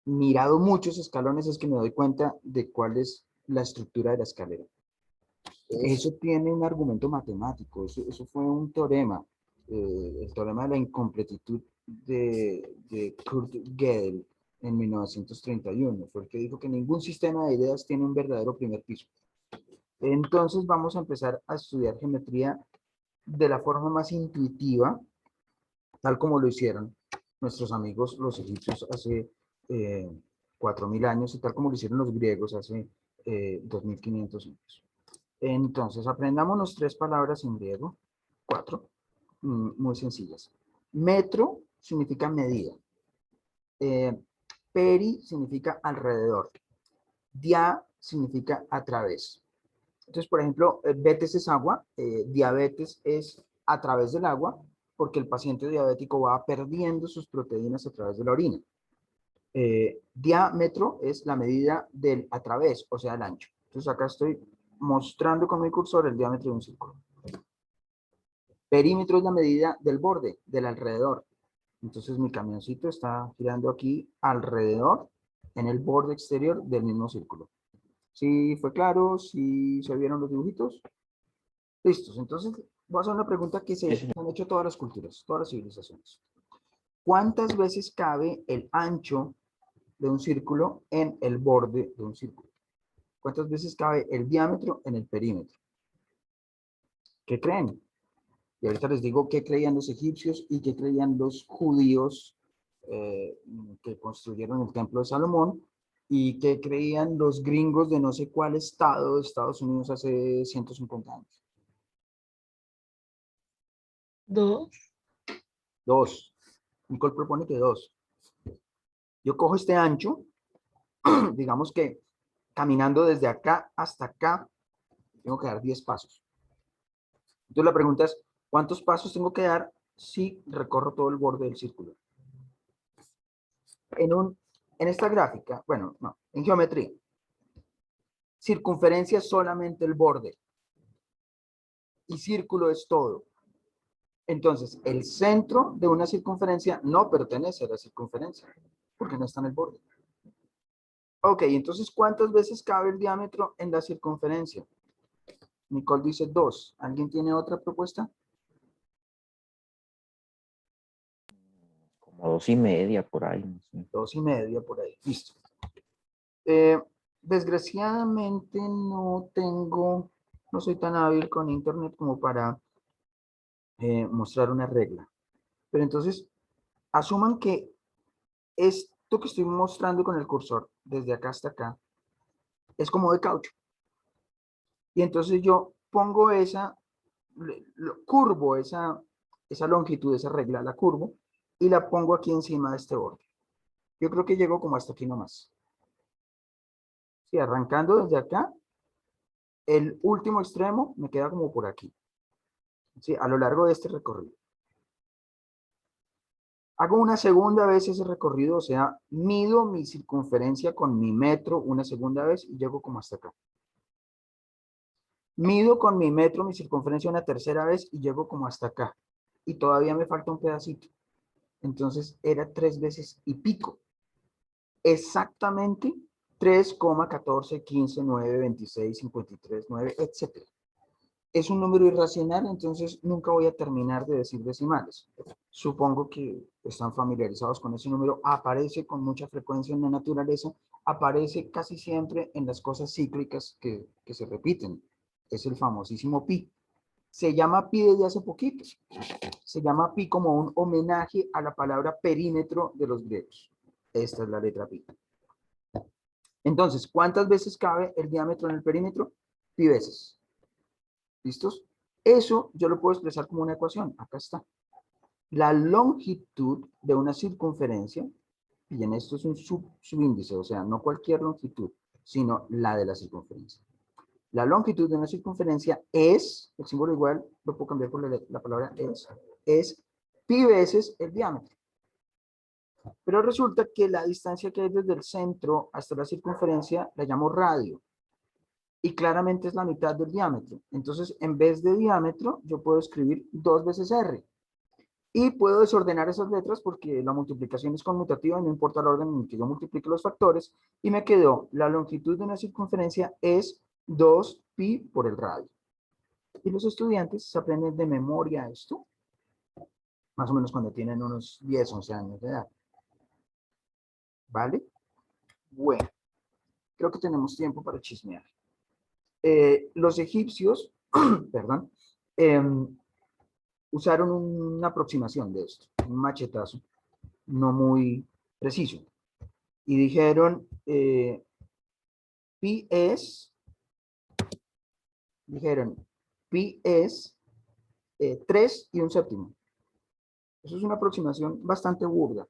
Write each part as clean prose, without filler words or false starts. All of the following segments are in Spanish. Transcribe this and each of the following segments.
mirado muchos escalones es que me doy cuenta de cuál es la estructura de la escalera. Eso tiene un argumento matemático, eso fue un teorema, el teorema de la incompletitud de Kurt Gödel en 1931. Fue el que dijo que ningún sistema de ideas tiene un verdadero primer piso. Entonces vamos a empezar a estudiar geometría de la forma más intuitiva, tal como lo hicieron nuestros amigos los egipcios hace 4.000 años y tal como lo hicieron los griegos hace 2.500 años. Entonces, aprendámonos 3 palabras en griego, 4, muy sencillas. Metro significa medida. Peri significa alrededor. Dia significa a través. Entonces, por ejemplo, betes es agua, diabetes es a través del agua, porque el paciente diabético va perdiendo sus proteínas a través de la orina. Diámetro es la medida del a través, o sea, el ancho. Entonces, acá estoy mostrando con mi cursor el diámetro de un círculo. Perímetro es la medida del borde, del alrededor. Entonces, mi camioncito está girando aquí alrededor, en el borde exterior del mismo círculo. ¿Sí fue claro? ¿Sí se vieron los dibujitos? Listos. Entonces, voy a hacer una pregunta que se han hecho todas las culturas, todas las civilizaciones. ¿Cuántas veces cabe el ancho de un círculo en el borde de un círculo? ¿Cuántas veces cabe el diámetro en el perímetro? ¿Qué creen? Y ahorita les digo qué creían los egipcios y qué creían los judíos que construyeron el templo de Salomón y qué creían los gringos de no sé cuál estado de Estados Unidos hace 150 años. 2. 2. Nicole propone que 2. Yo cojo este ancho, digamos que caminando desde acá hasta acá, tengo que dar 10 pasos. Entonces la pregunta es, ¿cuántos pasos tengo que dar si recorro todo el borde del círculo? En esta gráfica, bueno, no, en geometría, circunferencia es solamente el borde y círculo es todo. Entonces, el centro de una circunferencia no pertenece a la circunferencia, porque no está en el borde. Ok, entonces, ¿cuántas veces cabe el diámetro en la circunferencia? Nicole dice 2. ¿Alguien tiene otra propuesta? Como 2,5 por ahí. No sé. 2,5 por ahí. Listo. Desgraciadamente no soy tan hábil con internet como para mostrar una regla. Pero entonces, asuman que esto que estoy mostrando con el cursor, desde acá hasta acá, es como de caucho. Y entonces yo pongo curvo esa longitud, esa regla, la curvo, y la pongo aquí encima de este borde. Yo creo que llego como hasta aquí nomás. Sí, arrancando desde acá, el último extremo me queda como por aquí. Sí, a lo largo de este recorrido. Hago una segunda vez ese recorrido, o sea, mido mi circunferencia con mi metro una segunda vez y llego como hasta acá. Mido con mi metro mi circunferencia una tercera vez y llego como hasta acá. Y todavía me falta un pedacito. Entonces era 3 veces y pico. Exactamente 3, 14, 15, 9, 26, 53, 9, etc. Es un número irracional, entonces nunca voy a terminar de decir decimales. Supongo que están familiarizados con ese número. Aparece con mucha frecuencia en la naturaleza, aparece casi siempre en las cosas cíclicas que se repiten. Es el famosísimo pi. Se llama pi desde hace poquito. Se llama pi como un homenaje a la palabra perímetro de los griegos. Esta es la letra pi. Entonces, ¿cuántas veces cabe el diámetro en el perímetro? Pi veces. ¿Listos? Eso yo lo puedo expresar como una ecuación. Acá está. La longitud de una circunferencia, y en esto es un subíndice, o sea, no cualquier longitud, sino la de la circunferencia. La longitud de una circunferencia es, el símbolo igual, lo puedo cambiar por la palabra es pi veces el diámetro. Pero resulta que la distancia que hay desde el centro hasta la circunferencia la llamo radio. Y claramente es la mitad del diámetro. Entonces, en vez de diámetro, yo puedo escribir 2 veces R. Y puedo desordenar esas letras porque la multiplicación es conmutativa y no importa el orden en el que yo multiplique los factores. Y me quedó, la longitud de una circunferencia es 2pi por el radio. Y los estudiantes se aprenden de memoria esto, más o menos cuando tienen unos 10, 11 años de edad. ¿Vale? Bueno, creo que tenemos tiempo para chismear. Los egipcios, perdón, usaron una aproximación de esto, un machetazo, no muy preciso. Y dijeron, pi es, 3 y un séptimo. Eso es una aproximación bastante burda.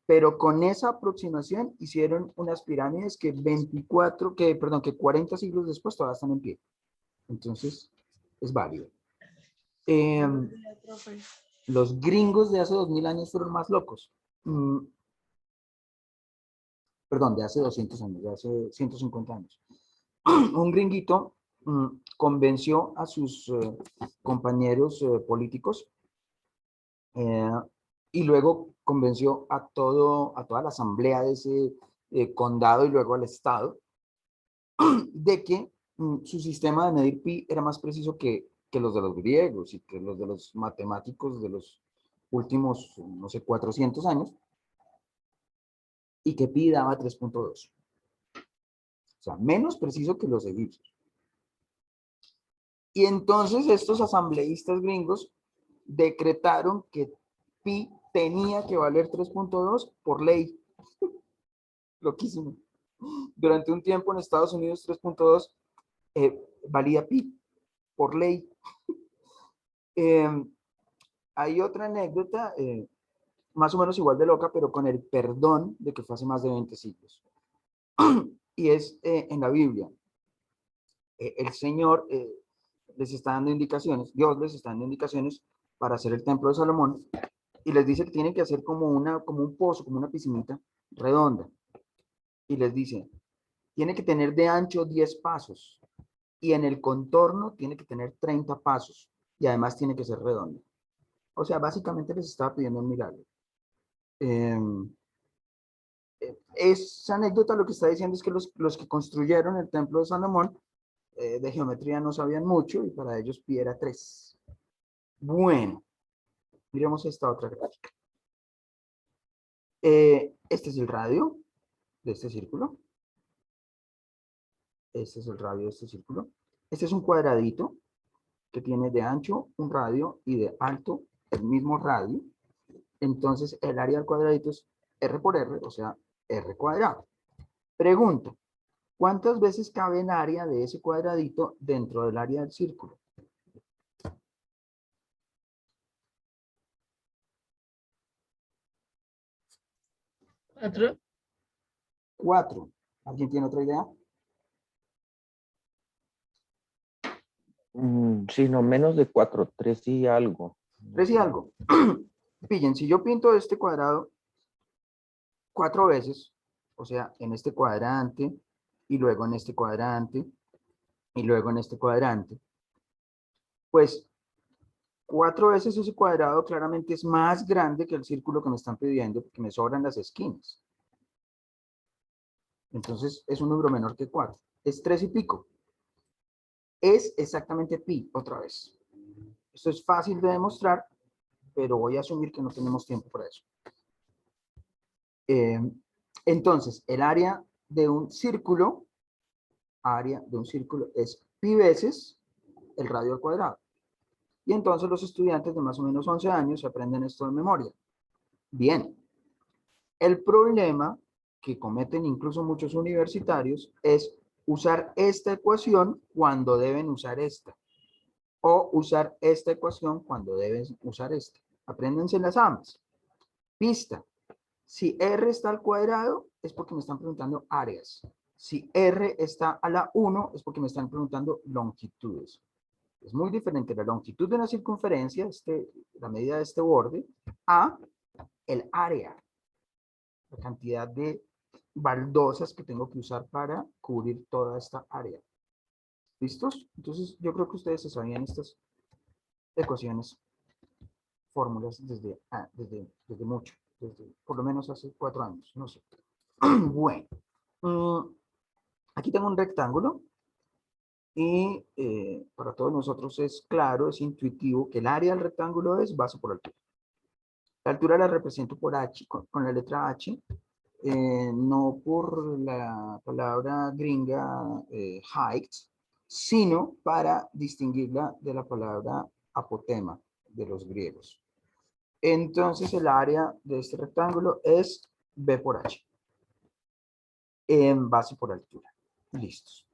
Pero con esa aproximación hicieron unas pirámides que 40 siglos después todavía están en pie. Entonces, es válido. Los gringos de hace 2000 años fueron más locos. Perdón, de hace 200 años, de hace 150 años. Un gringuito convenció a sus compañeros políticos y luego convenció a toda la asamblea de ese condado y luego al estado de que su sistema de medir pi era más preciso que los de los griegos y que los de los matemáticos de los últimos, no sé, 400 años, y que pi daba 3.2. O sea, menos preciso que los egipcios. Y entonces estos asambleístas gringos decretaron que pi tenía que valer 3.2 por ley. Loquísimo. Durante un tiempo en Estados Unidos 3.2 valía pi por ley. Hay otra anécdota, más o menos igual de loca, pero con el perdón de que fue hace más de 20 siglos. Y es en la Biblia. El Señor les está dando indicaciones, Dios les está dando indicaciones para hacer el templo de Salomón, y les dice que tienen que hacer como un pozo, como una piscinita redonda. Y les dice, tiene que tener de ancho 10 pasos, y en el contorno tiene que tener 30 pasos, y además tiene que ser redonda. O sea, básicamente les estaba pidiendo un milagro. Esa anécdota lo que está diciendo es que los que construyeron el templo de Salomón de geometría no sabían mucho y para ellos pi era 3. Bueno, miremos esta otra gráfica. Este es el radio de este círculo. Este es el radio de este círculo. Este es un cuadradito que tiene de ancho un radio y de alto el mismo radio. Entonces el área del cuadradito es R por R, o sea, R cuadrado. Pregunta, ¿cuántas veces cabe el área de ese cuadradito dentro del área del círculo? ¿4? 4. ¿Alguien tiene otra idea? Sí, no, menos de 4, 3 y algo. 3 y algo. Pillen, si yo pinto este cuadrado 4 veces, o sea, en este cuadrante, y luego en este cuadrante, y luego en este cuadrante, pues 4 veces ese cuadrado claramente es más grande que el círculo que me están pidiendo, porque me sobran las esquinas. Entonces es un número menor que 4. Es 3 y pico. Es exactamente pi, otra vez. Esto es fácil de demostrar, pero voy a asumir que no tenemos tiempo para eso. Entonces, el área de un círculo es pi veces el radio al cuadrado. Y entonces los estudiantes de más o menos 11 años se aprenden esto de memoria. Bien. El problema que cometen incluso muchos universitarios es usar esta ecuación cuando deben usar esta. O usar esta ecuación cuando deben usar esta. Apréndense las ambas. Pista. Si R está al cuadrado, es porque me están preguntando áreas. Si R está a la 1, es porque me están preguntando longitudes. Es muy diferente la longitud de una circunferencia, la medida de este borde, a el área. La cantidad de baldosas que tengo que usar para cubrir toda esta área. ¿Listos? Entonces, yo creo que ustedes se sabían estas ecuaciones fórmulas desde mucho, por lo menos hace 4 años, no sé. Bueno, aquí tengo un rectángulo y para todos nosotros es claro, es intuitivo que el área del rectángulo es base por altura. La altura la represento por H, con la letra H, no por la palabra gringa height, sino para distinguirla de la palabra apotema de los griegos. Entonces el área de este rectángulo es B por H, en base por altura. Listos.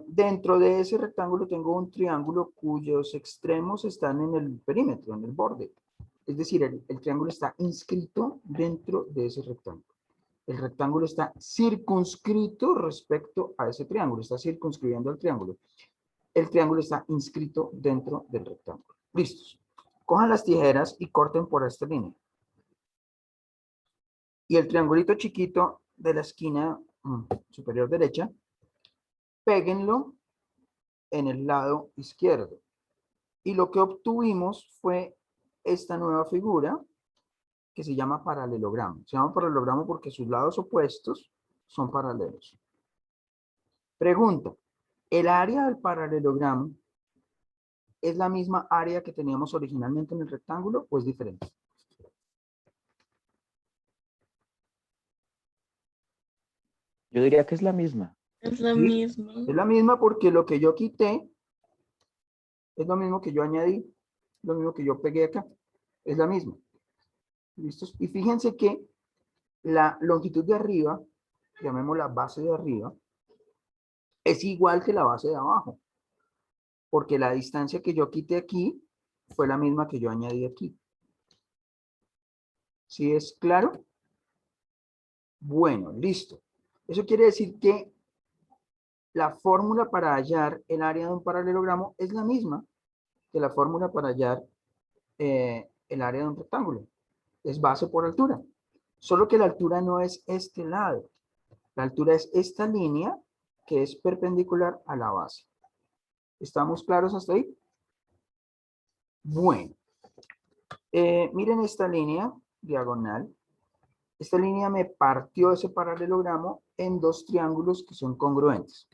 Dentro de ese rectángulo tengo un triángulo cuyos extremos están en el perímetro, en el borde. Es decir, el triángulo está inscrito dentro de ese rectángulo. El rectángulo está circunscrito respecto a ese triángulo, está circunscribiendo al triángulo. El triángulo está inscrito dentro del rectángulo. Listos. Cojan las tijeras y corten por esta línea. Y el triangulito chiquito de la esquina superior derecha, péguenlo en el lado izquierdo. Y lo que obtuvimos fue esta nueva figura que se llama paralelogramo. Se llama paralelogramo porque sus lados opuestos son paralelos. Pregunta, ¿el área del paralelogramo es la misma área que teníamos originalmente en el rectángulo o es diferente? Yo diría que es la misma. Es la Sí, misma. es la misma porque lo que yo quité es lo mismo que yo añadí, lo mismo que yo pegué acá, es la misma. ¿Listos? Y fíjense que la longitud de arriba, llamémosla base de arriba, es igual que la base de abajo, porque la distancia que yo quité aquí fue la misma que yo añadí aquí. ¿Sí es claro? Bueno, listo. Eso quiere decir que la fórmula para hallar el área de un paralelogramo es la misma que la fórmula para hallar el área de un rectángulo. Es base por altura. Solo que la altura no es este lado. La altura es esta línea que es perpendicular a la base. ¿Estamos claros hasta ahí? Bueno. Miren esta línea diagonal. Esta línea me partió ese paralelogramo en dos triángulos que son congruentes.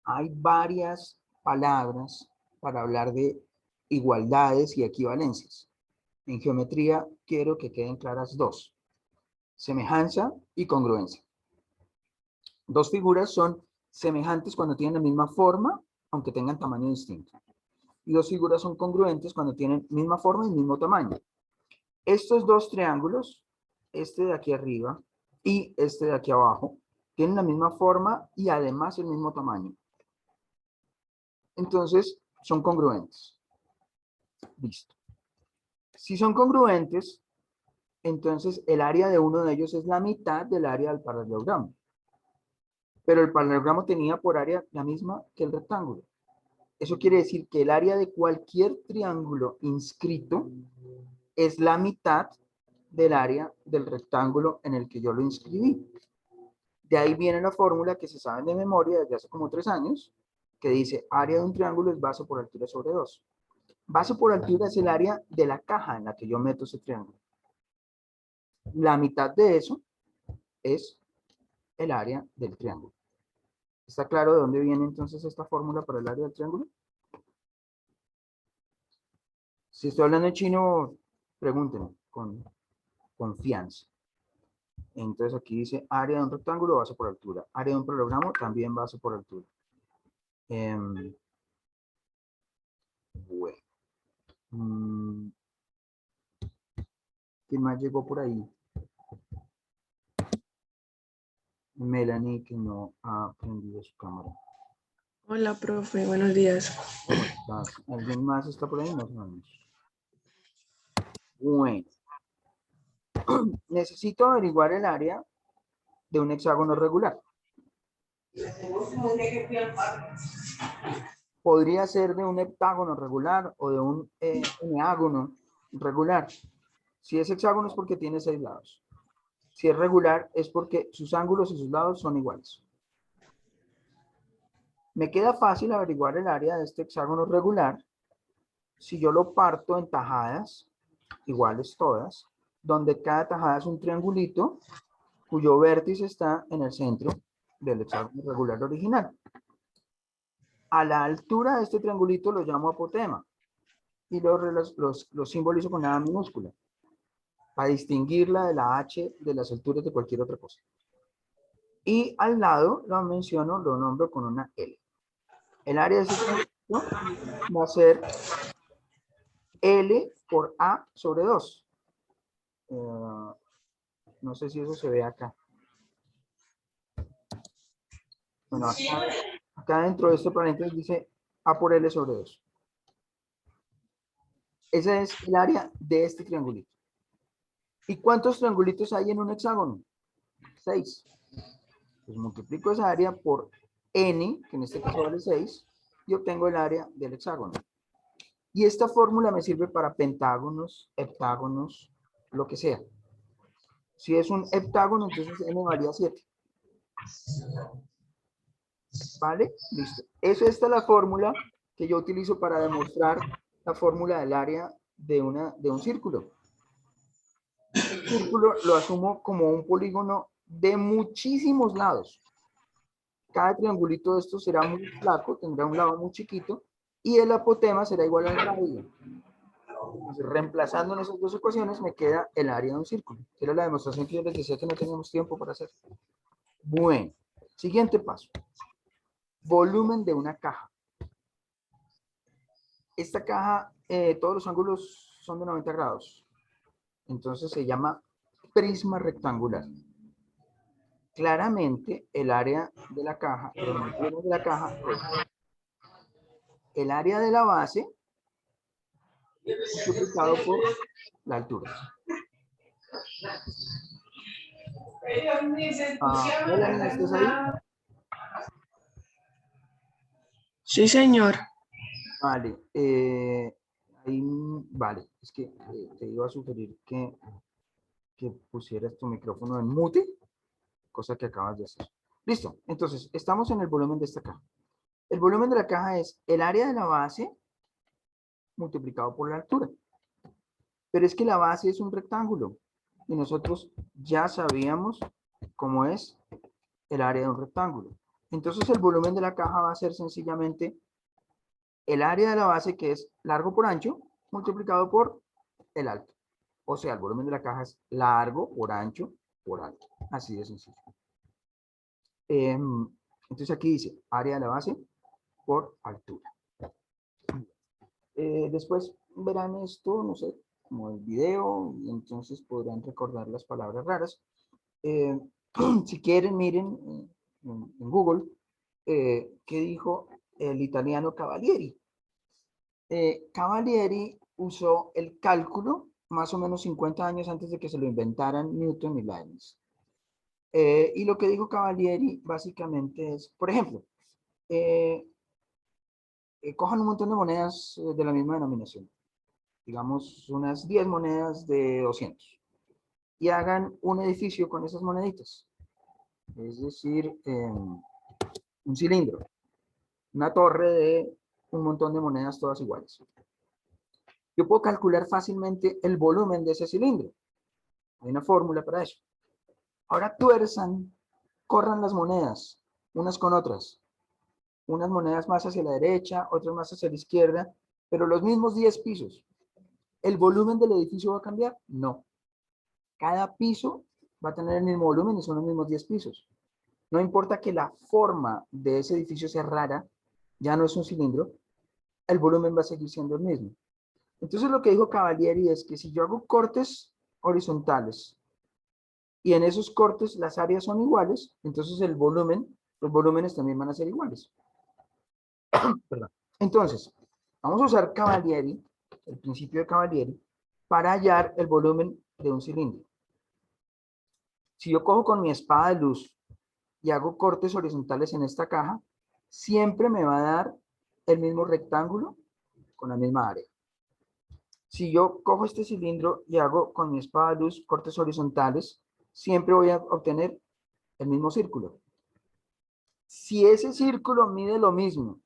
Hay varias palabras para hablar de igualdades y equivalencias. En geometría quiero que queden claras dos: semejanza y congruencia. Dos figuras son semejantes cuando tienen la misma forma, aunque tengan tamaño distinto. Y dos figuras son congruentes cuando tienen misma forma y mismo tamaño. Estos dos triángulos, este de aquí arriba y este de aquí abajo, tienen la misma forma y además el mismo tamaño. Entonces, son congruentes. Listo. Si son congruentes, entonces el área de uno de ellos es la mitad del área del paralelogramo. Pero el paralelogramo tenía por área la misma que el rectángulo. Eso quiere decir que el área de cualquier triángulo inscrito es la mitad del área del rectángulo en el que yo lo inscribí. De ahí viene la fórmula que se sabe de memoria desde hace como 3 años, que dice área de un triángulo es base por altura sobre 2. Base por altura es el área de la caja en la que yo meto ese triángulo. La mitad de eso es el área del triángulo. ¿Está claro de dónde viene entonces esta fórmula para el área del triángulo? Si estoy hablando en chino, pregúntenme con confianza. Entonces aquí dice área de un rectángulo base por altura. Área de un paralelogramo también base por altura. Bueno. ¿Quién más llegó por ahí? Melanie, que no ha prendido su cámara. Hola, profe, buenos días. ¿Cómo estás? ¿Alguien más está por ahí? Más o menos. Bueno. Necesito averiguar el área de un hexágono regular. Podría ser de un heptágono regular o de un eneágono regular. Si es hexágono es porque tiene 6 lados. Si es regular es porque sus ángulos y sus lados son iguales. Me queda fácil averiguar el área de este hexágono regular si yo lo parto en tajadas, iguales todas, donde cada tajada es un triangulito cuyo vértice está en el centro del hexágono regular original. A la altura de este triangulito lo llamo apotema y los simbolizo con A minúscula para distinguirla de la H de las alturas de cualquier otra cosa. Y al lado lo menciono, lo nombro con una L. El área de ese triangulito va a ser L por A sobre 2. No sé si eso se ve acá. Bueno, acá dentro de este paréntesis dice A por L sobre 2. Esa es el área de este triangulito. ¿Y cuántos triangulitos hay en un hexágono? 6. Pues multiplico esa área por n, que en este caso vale 6, y obtengo el área del hexágono. Y esta fórmula me sirve para pentágonos, heptágonos, lo que sea. Si es un heptágono, entonces n valía 7. ¿Vale? Listo. Esta es la fórmula que yo utilizo para demostrar la fórmula del área de un círculo. El círculo lo asumo como un polígono de muchísimos lados. Cada triangulito de estos será muy flaco, tendrá un lado muy chiquito, y el apotema será igual al radio. Entonces, reemplazando en esas dos ecuaciones, me queda el área de un círculo. Era la demostración que yo les decía que no teníamos tiempo para hacer. Bueno, siguiente paso. Volumen de una caja. Esta caja, todos los ángulos son de 90 grados. Entonces se llama prisma rectangular. Claramente el área de la caja, el volumen de la caja es el área de la base multiplicado por la altura. Melanie, ¿estás ahí? Sí, señor. Vale. Vale. Es que te iba a sugerir que pusieras tu micrófono en mute, cosa que acabas de hacer. Listo. Entonces, estamos en el volumen de esta caja. El volumen de la caja es el área de la base multiplicado por la altura. Pero es que la base es un rectángulo y nosotros ya sabíamos cómo es el área de un rectángulo. Entonces el volumen de la caja va a ser sencillamente el área de la base, que es largo por ancho, multiplicado por el alto. O sea, el volumen de la caja es largo por ancho por alto. Así de sencillo. Entonces aquí dice área de la base por altura. Después verán esto, no sé, como el video, y entonces podrán recordar las palabras raras. Si quieren, miren en Google qué dijo el italiano Cavalieri. Cavalieri usó el cálculo más o menos 50 años antes de que se lo inventaran Newton y Leibniz. Y lo que dijo Cavalieri básicamente es, por ejemplo, cojan un montón de monedas de la misma denominación, digamos unas 10 monedas de 200, y hagan un edificio con esas moneditas, es decir, un cilindro, una torre de un montón de monedas todas iguales. Yo puedo calcular fácilmente el volumen de ese cilindro. Hay una fórmula para eso. Ahora tuerzan, corran las monedas unas con otras. Unas monedas más hacia la derecha, otras más hacia la izquierda, pero los mismos 10 pisos. ¿El volumen del edificio va a cambiar? No. Cada piso va a tener el mismo volumen y son los mismos 10 pisos. No importa que la forma de ese edificio sea rara, ya no es un cilindro, el volumen va a seguir siendo el mismo. Entonces lo que dijo Cavalieri es que si yo hago cortes horizontales y en esos cortes las áreas son iguales, entonces los volúmenes también van a ser iguales. Perdón. Entonces, vamos a usar Cavalieri, el principio de Cavalieri, para hallar el volumen de un cilindro. Si yo cojo con mi espada de luz y hago cortes horizontales en esta caja, siempre me va a dar el mismo rectángulo con la misma área. Si yo cojo este cilindro y hago con mi espada de luz cortes horizontales, siempre voy a obtener el mismo círculo. Si ese círculo mide lo mismo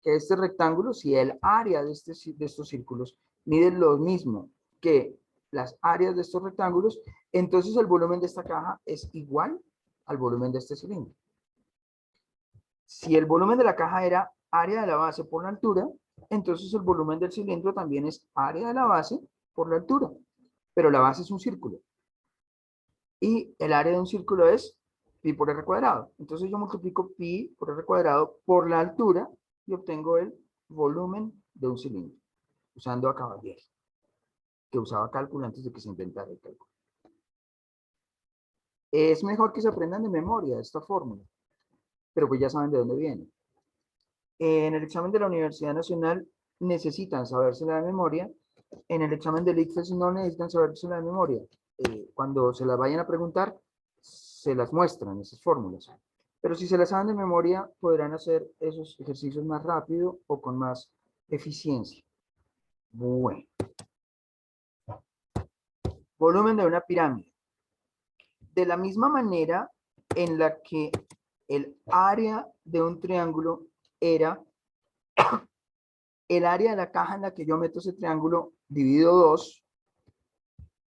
que este rectángulo, si el área de estos círculos mide lo mismo que las áreas de estos rectángulos, entonces el volumen de esta caja es igual al volumen de este cilindro. Si el volumen de la caja era área de la base por la altura, entonces el volumen del cilindro también es área de la base por la altura, pero la base es un círculo. Y el área de un círculo es pi por r cuadrado. Entonces yo multiplico pi por r cuadrado por la altura y obtengo el volumen de un cilindro, usando a Cavalieri, que usaba cálculo antes de que se inventara el cálculo. Es mejor que se aprendan de memoria esta fórmula, pero pues ya saben de dónde viene. En el examen de la Universidad Nacional necesitan sabérsela de memoria. En el examen del ICFES no necesitan sabérsela de memoria. Cuando se las vayan a preguntar, se las muestran esas fórmulas. Pero si se las saben de memoria, podrán hacer esos ejercicios más rápido o con más eficiencia. Bueno. Volumen de una pirámide. De la misma manera en la que el área de un triángulo era el área de la caja en la que yo meto ese triángulo dividido 2,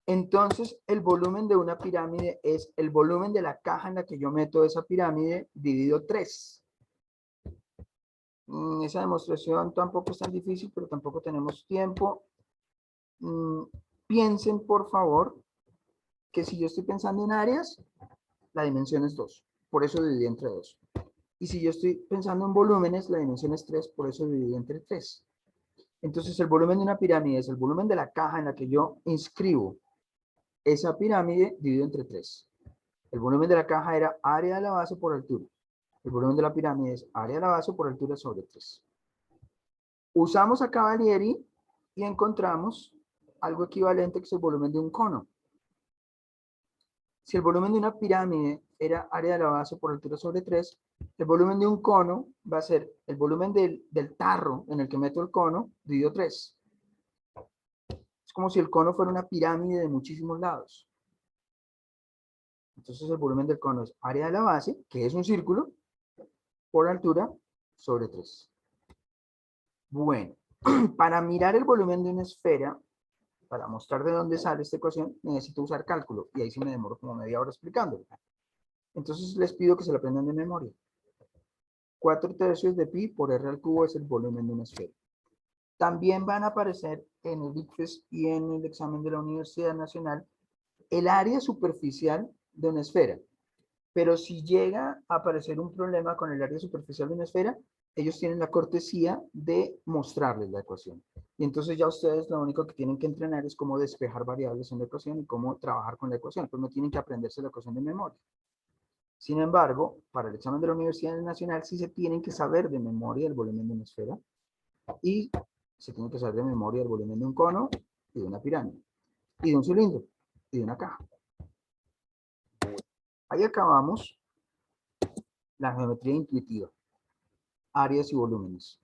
entonces el volumen de una pirámide es el volumen de la caja en la que yo meto esa pirámide dividido 3. Esa demostración tampoco es tan difícil, pero tampoco tenemos tiempo. Piensen, por favor, que si yo estoy pensando en áreas, la dimensión es 2. Por eso dividí entre 2. Y si yo estoy pensando en volúmenes, la dimensión es 3. Por eso dividí entre 3. Entonces, el volumen de una pirámide es el volumen de la caja en la que yo inscribo esa pirámide dividido entre 3. El volumen de la caja era área de la base por altura. El volumen de la pirámide es área de la base por altura sobre 3. Usamos a Cavalieri y encontramos algo equivalente que es el volumen de un cono. Si el volumen de una pirámide era área de la base por altura sobre 3, el volumen de un cono va a ser el volumen del tarro en el que meto el cono dividido 3. Es como si el cono fuera una pirámide de muchísimos lados. Entonces el volumen del cono es área de la base, que es un círculo, por altura sobre 3. Bueno, para mirar el volumen de una esfera, para mostrar de dónde sale esta ecuación, necesito usar cálculo. Y ahí sí me demoro como media hora explicándolo. Entonces les pido que se lo aprendan de memoria. 4/3 de pi por r al cubo es el volumen de una esfera. También van a aparecer en el ICFES y en el examen de la Universidad Nacional el área superficial de una esfera. Pero si llega a aparecer un problema con el área superficial de una esfera, ellos tienen la cortesía de mostrarles la ecuación. Y entonces ya ustedes lo único que tienen que entrenar es cómo despejar variables en la ecuación y cómo trabajar con la ecuación. Pues no tienen que aprenderse la ecuación de memoria. Sin embargo, para el examen de la Universidad Nacional sí se tienen que saber de memoria el volumen de una esfera y se tiene que saber de memoria el volumen de un cono y de una pirámide y de un cilindro y de una caja. Ahí acabamos la geometría intuitiva, áreas y volúmenes.